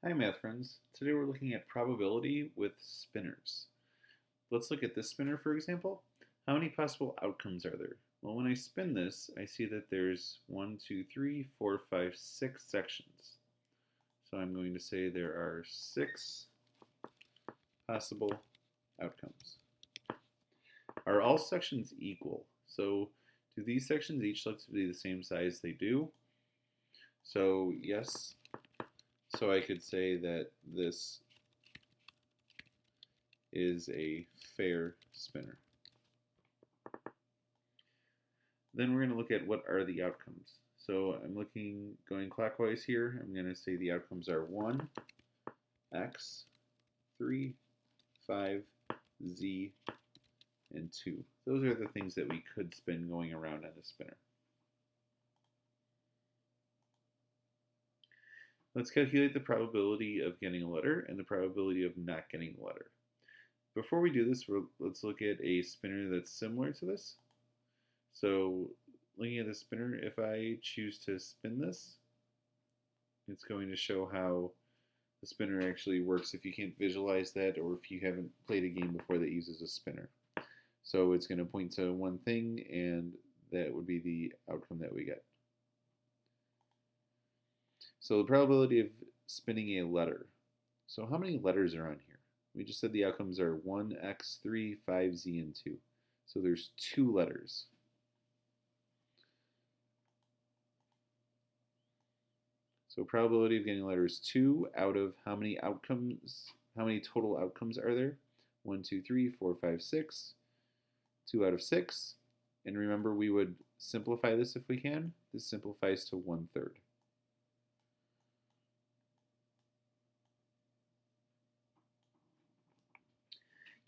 Hi math friends, today we're looking at probability with spinners. Let's look at this spinner for example. How many possible outcomes are there? Well, when I spin this, I see that there's 1, 2, 3, 4, 5, 6 sections. So I'm going to say there are 6 possible outcomes. Are all sections equal? So do these sections each look to be the same size? They do. So yes, so I could say that this is a fair spinner. Then we're going to look at what are the outcomes. So I'm going clockwise here. I'm going to say the outcomes are 1, x, 3, 5, z, and 2. Those are the things that we could spin going around on a spinner. Let's calculate the probability of getting a letter and the probability of not getting a letter. Before we do this, let's look at a spinner that's similar to this. So looking at the spinner, if I choose to spin this, it's going to show how the spinner actually works if you can't visualize that or if you haven't played a game before that uses a spinner. So it's going to point to one thing and that would be the outcome that we get. So the probability of spinning a letter. So how many letters are on here? We just said the outcomes are 1, x, 3, 5, z, and 2. So there's 2 letters. So probability of getting a letter is 2 out of how many outcomes, how many total outcomes are there? 1, 2, 3, 4, 5, 6. 2 out of 6. And remember, we would simplify this if we can. This simplifies to 1/3.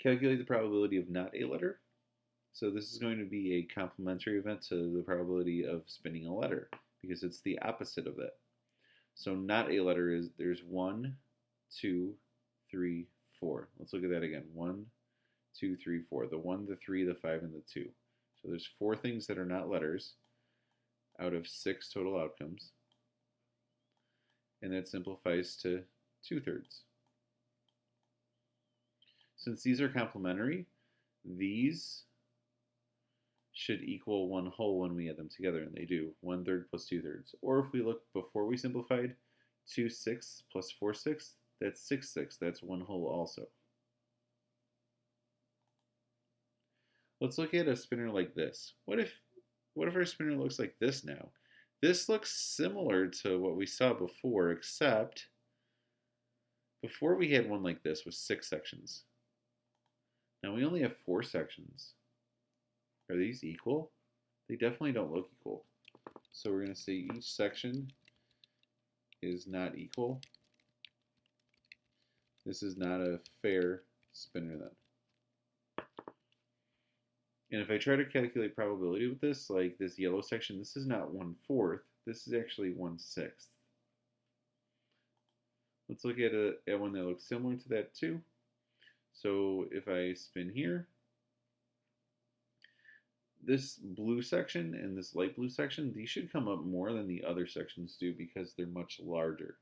Calculate the probability of not a letter. So this is going to be a complementary event to the probability of spinning a letter because it's the opposite of that. So not a letter is there's 1, 2, 3, 4. Let's look at that again. 1, 2, 3, 4. The 1, the 3, the 5, and the 2. So there's 4 things that are not letters out of 6 total outcomes. And that simplifies to 2/3. Since these are complementary, these should equal 1 whole when we add them together, and they do. 1/3 plus 2/3. Or if we look before we simplified, 2/6 plus 4/6, that's 6/6. That's 1 whole also. Let's look at a spinner like this. What if our spinner looks like this now? This looks similar to what we saw before, except before we had one like this with 6 sections. Now we only have 4 sections. Are these equal? They definitely don't look equal. So we're going to say each section is not equal. This is not a fair spinner then. And if I try to calculate probability with this, like this yellow section, this is not 1/4. This is actually 1/6. Let's look at one that looks similar to that too. So if I spin here, this blue section and this light blue section, these should come up more than the other sections do because they're much larger.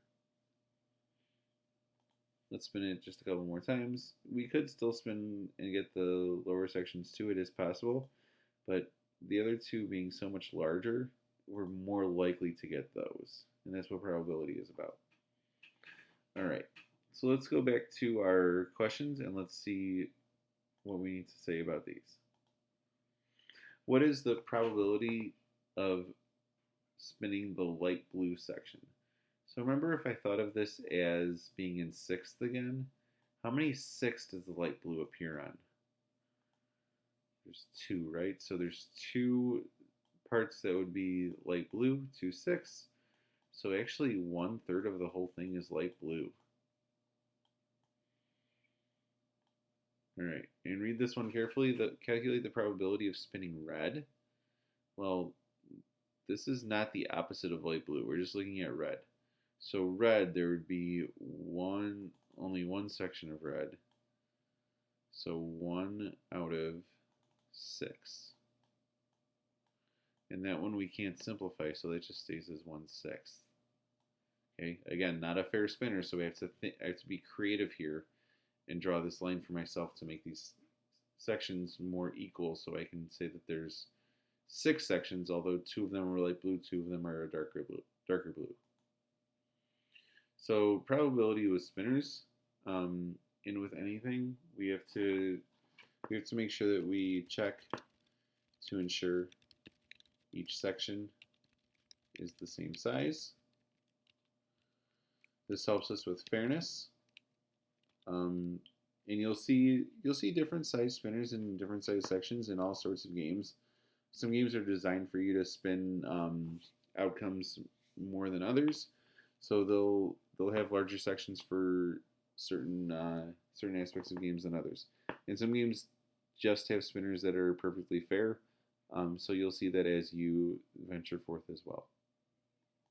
Let's spin it just a couple more times. We could still spin and get the lower sections too, it is possible, but the other two being so much larger, we're more likely to get those. And that's what probability is about. All right, so let's go back to our questions and let's see what we need to say about these. What is the probability of spinning the light blue section? So remember, if I thought of this as being in 6th again, how many 6 does the light blue appear on? There's 2, right? So there's 2 parts that would be light blue, 2 6. So actually 1/3 of the whole thing is light blue. All right, and read this one carefully. Calculate the probability of spinning red. Well, this is not the opposite of light blue. We're just looking at red. So red, there would be only one section of red. So 1 out of 6. And that one we can't simplify, so that just stays as 1/6. Okay, again, not a fair spinner, so I have to be creative here and draw this line for myself to make these sections more equal, so I can say that there's 6 sections, although 2 of them are light blue, 2 of them are a darker blue. Darker blue. So probability with spinners, and with anything, we have to make sure that we check to ensure each section is the same size. This helps us with fairness. And you'll see different size spinners in different size sections in all sorts of games. Some games are designed for you to spin outcomes more than others, so they'll have larger sections for certain aspects of games than others. And some games just have spinners that are perfectly fair. So you'll see that as you venture forth as well.